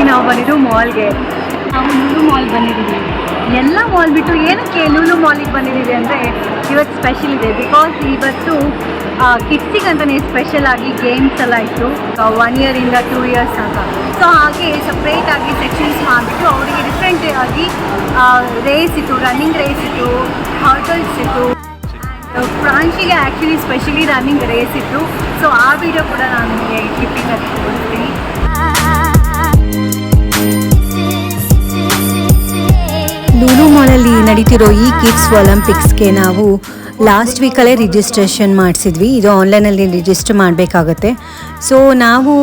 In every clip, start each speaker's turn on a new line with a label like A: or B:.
A: Finally ನಾವು ಬಂದಿದ್ದು ಮಾಲ್ಗೆ. ನಾವು ಲೂಲು ಮಾಲ್ ಬಂದಿದ್ದೀವಿ. ಎಲ್ಲ ಮಾಲ್ ಬಿಟ್ಟು ಏನಕ್ಕೆ ಲೂಲು ಮಾಲಿಗೆ ಬಂದಿದ್ದೀವಿ ಅಂದರೆ ಇವತ್ತು ಸ್ಪೆಷಲ್ ಇದೆ. ಬಿಕಾಸ್ ಇವತ್ತು ಕಿಡ್ಸಿಗೆ ಅಂತಲೇ ಸ್ಪೆಷಲ್ ಆಗಿ ಗೇಮ್ಸ್ ಎಲ್ಲ ಇತ್ತು 1 ಇಯರಿಂದ 2 ಇಯರ್ಸ್ ಅಂತ. ಸೊ ಹಾಗೆ ಸಪ್ರೇಟಾಗಿ ಸೆಕ್ಷನ್ಸ್ ಮಾಡಿಬಿಟ್ಟು ಅವರಿಗೆ ಡಿಫ್ರೆಂಟ್ ಆಗಿ ರೇಸ್ ಇತ್ತು, ರನ್ನಿಂಗ್ ರೇಸ್ ಇತ್ತು, ಹರ್ಟಲ್ಸ್ ಇತ್ತು. ಫ್ರಾನ್ಸಿಗೆ ಆ್ಯಕ್ಚುಲಿ ಸ್ಪೆಷಲಿ ರನ್ನಿಂಗ್ ರೇಸ್ ಇತ್ತು. ಸೊ ಆ ವಿಡಿಯೋ ಕೂಡ ನಾನು ನಿಮಗೆ ಕ್ಲಿಪ್ಪಿಂಗ್ ಅಲ್ಲಿ ತೋರಿಸ್ತೀನಿ.
B: ಲೂಲು ಮಾಲಲ್ಲಿ ನಡೀತಿರೋ ಈ ಕಿಡ್ಸ್ ಒಲಿಂಪಿಕ್ಸ್ಗೆ ನಾವು ಲಾಸ್ಟ್ ವೀಕಲ್ಲೇ ರಿಜಿಸ್ಟ್ರೇಷನ್ ಮಾಡಿಸಿದ್ವಿ. ಇದು ಆನ್ಲೈನಲ್ಲಿ ರಿಜಿಸ್ಟರ್ ಮಾಡಬೇಕಾಗತ್ತೆ. ಸೊ ನಾವು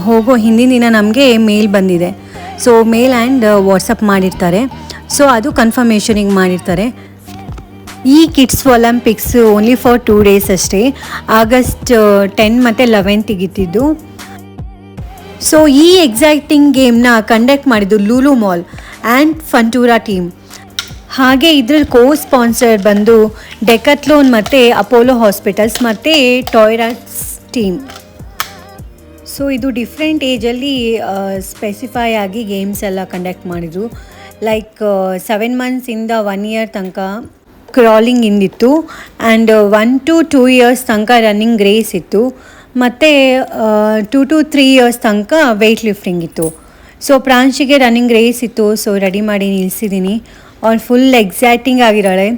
B: ಹೋಗೋ ಹಿಂದಿನ ದಿನ ನಮಗೆ ಮೇಲ್ ಬಂದಿದೆ. ಸೊ ಮೇಲ್ ಆ್ಯಂಡ್ ವಾಟ್ಸಪ್ ಮಾಡಿರ್ತಾರೆ. ಸೊ ಅದು ಕನ್ಫರ್ಮೇಷನಿಗೆ ಮಾಡಿರ್ತಾರೆ. ಈ kids Olympics only for 2 days ಅಷ್ಟೇ. ಆಗಸ್ಟ್ 10 ಮತ್ತು 11 ಇದ್ದಿದ್ದು. ಸೊ ಈ ಎಕ್ಸೈಟಿಂಗ್ ಗೇಮ್ನ ಕಂಡಕ್ಟ್ ಮಾಡಿದ್ದು ಲೂಲು ಮಾಲ್ ಆ್ಯಂಡ್ ಫಂಟೂರಾ ಟೀಮ್. ಹಾಗೆ ಇದ್ರಲ್ಲಿ ಸ್ಪಾನ್ಸರ್ ಬಂದು ಡೆಕತ್ಲೋನ್ ಮತ್ತು ಅಪೋಲೋ ಹಾಸ್ಪಿಟಲ್ಸ್ ಮತ್ತು ಟಾಯ್ರಾಟ್ಸ್ ಟೀಮ್. ಸೊ ಇದು ಡಿಫ್ರೆಂಟ್ ಏಜಲ್ಲಿ ಸ್ಪೆಸಿಫೈ ಆಗಿ ಗೇಮ್ಸ್ ಎಲ್ಲ ಕಂಡಕ್ಟ್ ಮಾಡಿದರು. ಲೈಕ್ 7 ಮಂತ್ಸಿಂದ 1 ಇಯರ್ ತನಕ ಕ್ರಾಲಿಂಗ್ ಇಂದಿತ್ತು ಆ್ಯಂಡ್ 1 to 2 ಇಯರ್ಸ್ ತನಕ ರನ್ನಿಂಗ್ ರೇಸ್ ಇತ್ತು ಮತ್ತು 2 to 3 ಇಯರ್ಸ್ ತನಕ ವೆಯ್ಟ್ ಲಿಫ್ಟಿಂಗ್ ಇತ್ತು. ಸೊ ಪ್ರಾಂಶಿಗೆ ರನ್ನಿಂಗ್ ರೇಸ್ ಇತ್ತು. ಸೊ ರೆಡಿ ಮಾಡಿ ನಿಲ್ಲಿಸಿದ್ದೀನಿ. ಅವ್ನು ಫುಲ್ ಎಕ್ಸೈಟಿಂಗ್ ಆಗಿದ್ದಾಳೆ.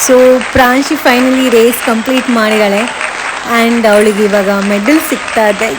B: ಸೊ ಪ್ರಾಂಶಿ ಫೈನಲಿ ರೇಸ್ ಕಂಪ್ಲೀಟ್ ಮಾಡಿದ್ದಾಳೆ ಆ್ಯಂಡ್ ಅವಳಿಗೆ ಇವಾಗ ಮೆಡಲ್ ಸಿಗ್ತಾ ಇದೆ.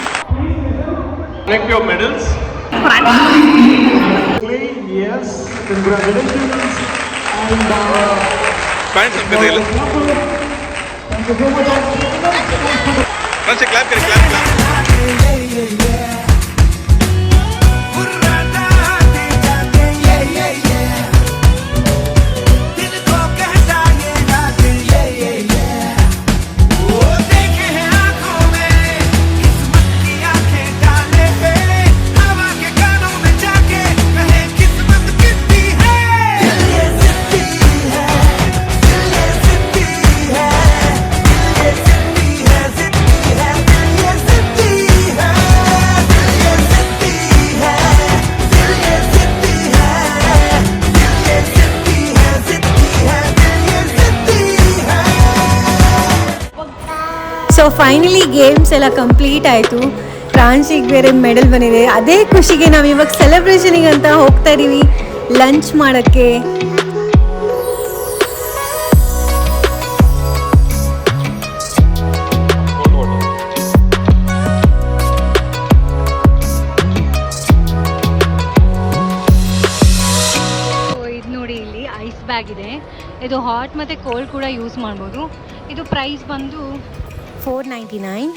B: ಸೊ ಫೈನಲಿ ಗೇಮ್ಸ್ ಎಲ್ಲ ಕಂಪ್ಲೀಟ್ ಆಯಿತು. ಫ್ರಾನ್ಸಿಗೆ ಬೇರೆ ಮೆಡಲ್ ಬಂದಿದೆ. ಅದೇ ಖುಷಿಗೆ ನಾವು ಇವಾಗ ಸೆಲೆಬ್ರೇಷನಿಗೆ ಅಂತ ಹೋಗ್ತಾ ಇದ್ದೀವಿ ಲಂಚ್ ಮಾಡೋಕ್ಕೆ.
A: ಇದು ನೋಡಿ, ಇಲ್ಲಿ ಐಸ್ ಬ್ಯಾಗ್ ಇದೆ. ಇದು ಹಾಟ್ ಮತ್ತು ಕೋಲ್ಡ್ ಕೂಡ ಯೂಸ್ ಮಾಡ್ಬೋದು. ಇದು ಪ್ರೈಸ್ ಬಂದು
B: $4.99.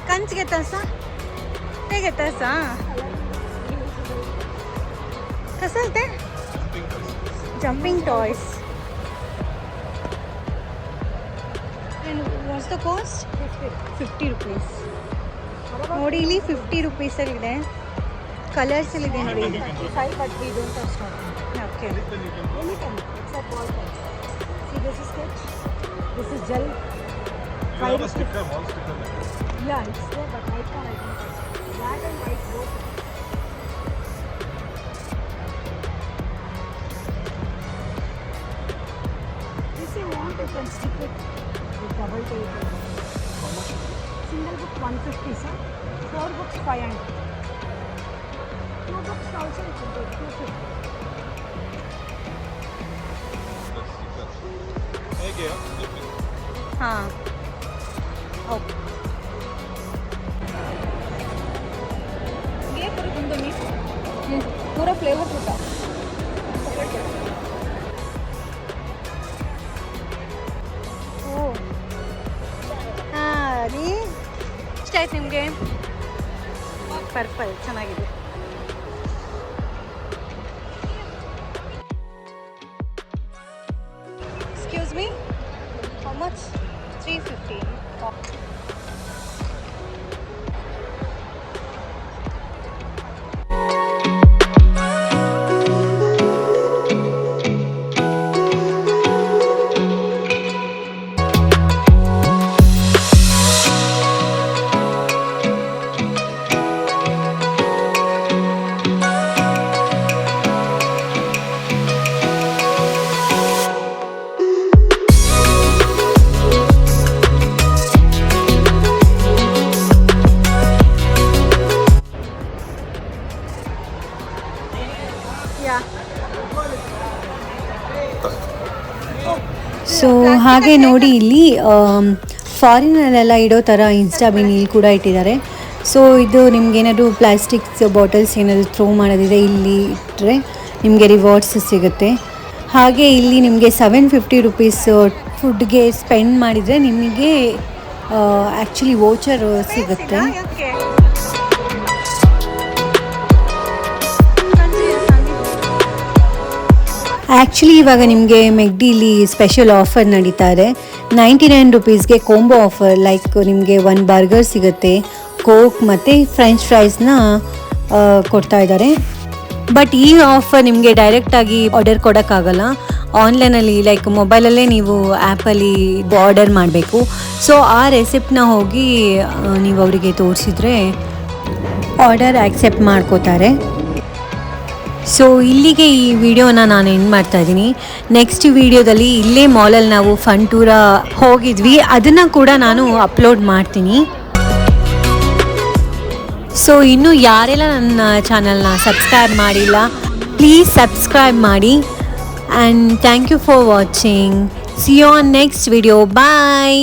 A: कंच घेतासा ते घेतासा कसं ते jumping toys. And what's the cost? 50 rupees. ನೋಡಿ ಇಲ್ಲಿ 50 rupees ಇದೆ. ಕಲರ್ಸ್ ಅಲ್ಲಿ ಇದೆ ನೋಡಿ. Okay. Except ball pen. See, this is sketch. This is gel.
C: You have a sticker, wall sticker.
A: Yeah, it's there, but right now I don't. Black and white both. also you can take 250. हाँ okay ये पूरी तुम्ही पूरा flavour होता ಓ ಹಾಂ ರೀ ಇಷ್ಟ ಆಯ್ತು ನಿಮಗೆ ಪರ್ಪಲ್ ಚೆನ್ನಾಗಿದೆ excuse me how much 350
B: so ಹಾಗೆ ನೋಡಿ ಇಲ್ಲಿ ಫಾರಿನಲ್ಲೆಲ್ಲ ಇಡೋ ಥರ ಇನ್ಸ್ಟಾ ಬಿನಿಲ್ ಕೂಡ ಇಟ್ಟಿದ್ದಾರೆ. ಸೊ ಇದು ನಿಮ್ಗೇನಾದರೂ ಪ್ಲಾಸ್ಟಿಕ್ಸ್ ಬಾಟಲ್ಸ್ ಏನಾದರೂ ಥ್ರೋ ಮಾಡೋದಿದೆ ಇಲ್ಲಿ ಇಟ್ಟರೆ ನಿಮಗೆ ರಿವಾರ್ಡ್ಸ್ ಸಿಗುತ್ತೆ. ಹಾಗೆ ಇಲ್ಲಿ ನಿಮಗೆ 750 ರುಪೀಸ್ ಫುಡ್ಗೆ ಸ್ಪೆಂಡ್ ಮಾಡಿದರೆ ನಿಮಗೆ ಆ್ಯಕ್ಚುಲಿ ವೋಚರ್ ಸಿಗುತ್ತೆ. ಆ್ಯಕ್ಚುಲಿ ಇವಾಗ ನಿಮಗೆ ಮೆಗ್ಡಿಲಿ ಸ್ಪೆಷಲ್ ಆಫರ್ ನಡೀತಾ ಇದೆ. 99 ರುಪೀಸ್ಗೆ ಕೋಂಬೋ ಆಫರ್, ಲೈಕ್ ನಿಮಗೆ 1 ಬರ್ಗರ್ ಸಿಗುತ್ತೆ, ಕೋಕ್ ಮತ್ತು ಫ್ರೆಂಚ್ ಫ್ರೈಸ್ನ ಕೊಡ್ತಾ ಇದ್ದಾರೆ. ಬಟ್ ಈ ಆಫರ್ ನಿಮಗೆ ಡೈರೆಕ್ಟಾಗಿ ಆರ್ಡರ್ ಕೊಡೋಕ್ಕಾಗಲ್ಲ. ಆನ್ಲೈನಲ್ಲಿ ಲೈಕ್ ಮೊಬೈಲಲ್ಲೇ ನೀವು ಆ್ಯಪಲ್ಲಿ ಆರ್ಡರ್ ಮಾಡಬೇಕು. ಸೊ ಆ ರೆಸಿಪ್ಟನ್ನ ಹೋಗಿ ನೀವು ಅವರಿಗೆ ತೋರಿಸಿದ್ರೆ ಆರ್ಡರ್ ಆಕ್ಸೆಪ್ಟ್ ಮಾಡ್ಕೋತಾರೆ. ಸೊ ಇಲ್ಲಿಗೆ ಈ ವಿಡಿಯೋನ ನಾನು ಎಂಡ್ ಮಾಡ್ತಾ ಇದ್ದೀನಿ. ನೆಕ್ಸ್ಟ್ ವಿಡಿಯೋದಲ್ಲಿ ಇಲ್ಲೇ ಮಾಲಲ್ಲಿ ನಾವು ಫನ್ ಟೂರ ಹೋಗಿದ್ವಿ, ಅದನ್ನು ಕೂಡ ನಾನು ಅಪ್ಲೋಡ್ ಮಾಡ್ತೀನಿ. ಸೊ ಇನ್ನೂ ಯಾರೆಲ್ಲ ನನ್ನ ಚಾನಲ್ನ ಸಬ್ಸ್ಕ್ರೈಬ್ ಮಾಡಿಲ್ಲ, ಪ್ಲೀಸ್ ಸಬ್ಸ್ಕ್ರೈಬ್ ಮಾಡಿ. And thank you for watching. See you on next video. Bye.